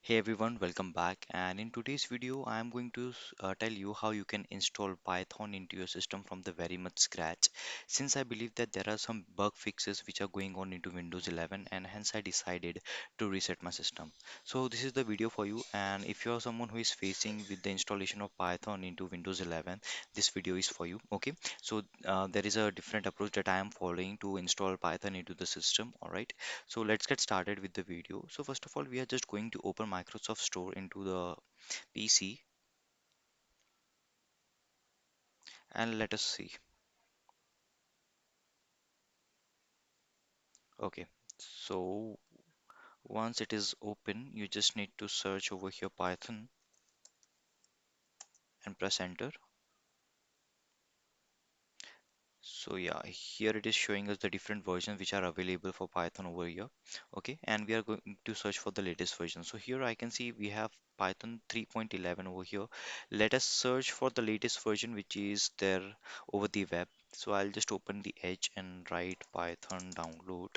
Hey everyone, welcome back. And in today's video, I am going to tell you how you can install Python into your system from the very much scratch. Since I believe that there are some bug fixes which are going on into Windows 11, and hence I decided to reset my system. So this is the video for you. And if you are someone who is facing with the installation of Python into Windows 11, this video is for you. Okay. So there is a different approach that I am following to install Python into the system. All right. So let's get started with the video. So first of all, we are just going to open Microsoft Store into the PC and let us see. Okay, so once it is open, you just need to search over here Python and press enter. So yeah, here it is showing us the different versions which are available for Python over here. Okay, and we are going to search for the latest version. So here I can see we have Python 3.11 over here. Let us search for the latest version which is there over the web. So I'll just open the Edge and write Python download.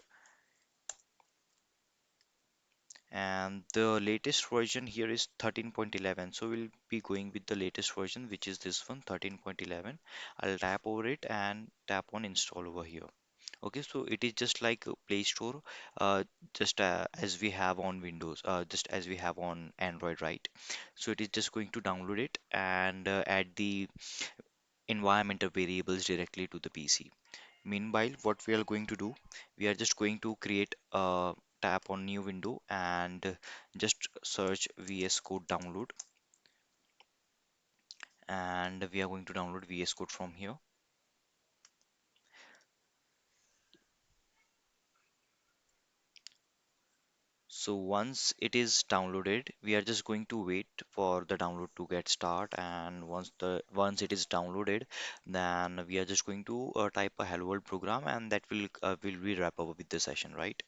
And the latest version here is 13.11, so we'll be going with the latest version, which is this one, 13.11. I'll tap over it and tap on install over here. Okay, so it is just like a Play Store, just as we have on Windows, just as we have on Android, right? So it is just going to download it and add the environmental variables directly to the PC. Meanwhile, what we are going to do, we are just going to create a tab on new window and just search VS Code download, and we are going to download VS Code from here. So once it is downloaded, we are just going to wait for the download to get start, and once it is downloaded, then we are just going to type a hello world program, and that will be wrap up with the session, right?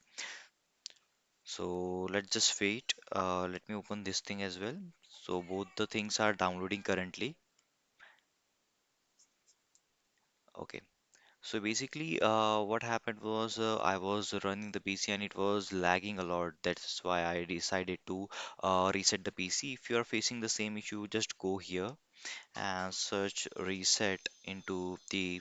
So let's just wait. Let me open this thing as well. So both the things are downloading currently. Okay. So basically, what happened was I was running the PC and it was lagging a lot. That's why I decided to reset the PC. If you are facing the same issue, just go here and search reset into the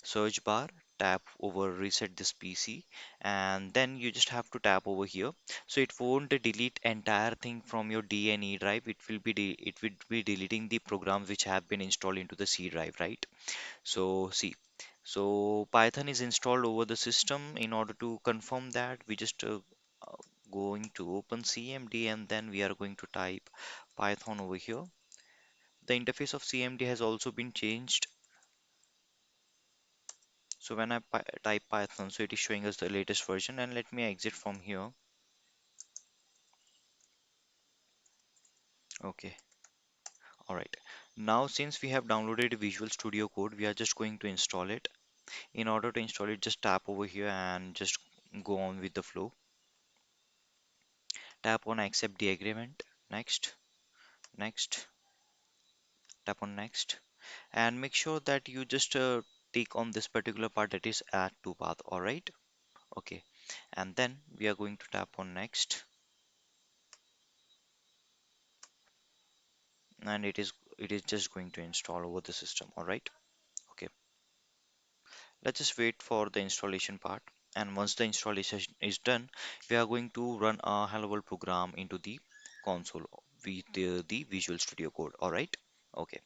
search bar, tap over reset this PC, and then you just have to tap over here. So it won't delete entire thing from your D and E drive. It will be deleting the programs which have been installed into the C drive, right? So see, so Python is installed over the system. In order to confirm that, we just uh, going to open CMD and then we are going to type Python over here. The interface of CMD has also been changed. So when I type Python, so it is showing us the latest version, and let me exit from here. Okay, all right. Now since we have downloaded Visual Studio Code, we are just going to install it. In order to install it, just tap over here and just go on with the flow. Tap on accept the agreement. Next, next, tap on next, and make sure that you just take on this particular part, that is add to path. All right. Okay, and then we are going to tap on next, and it is just going to install over the system. All right. Okay, let's just wait for the installation part. And once the installation is done, we are going to run a hello world program into the console with the Visual Studio Code. All right. Okay.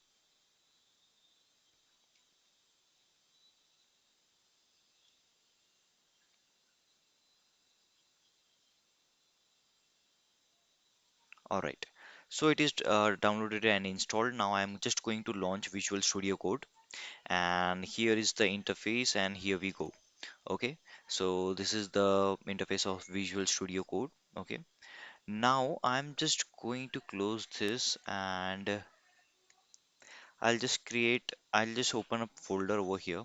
All right. So it is downloaded and installed. Now I'm just going to launch Visual Studio Code, and here is the interface, and here we go. Okay. So this is the interface of Visual Studio Code. Okay. Now I'm just going to close this and I'll just open a folder over here.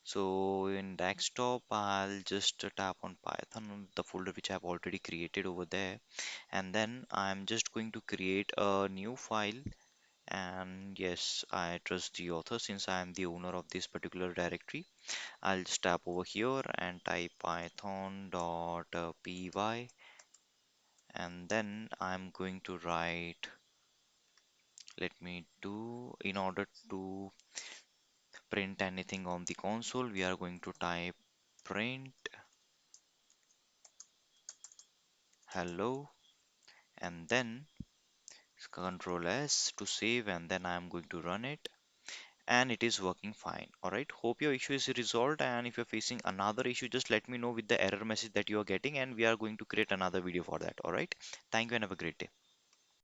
So in desktop, I'll just tap on Python, the folder which I've already created over there. And then I'm just going to create a new file. And yes, I trust the author since I am the owner of this particular directory. I'll just tap over here and type python.py and then I'm going to write, let me do, in order to print anything on the console, we are going to type print hello, and then Control S to save, and then I'm going to run it, and it is working fine. All right, hope your issue is resolved, and if you're facing another issue, just let me know with the error message that you are getting, and we are going to create another video for that. All right, thank you and have a great day.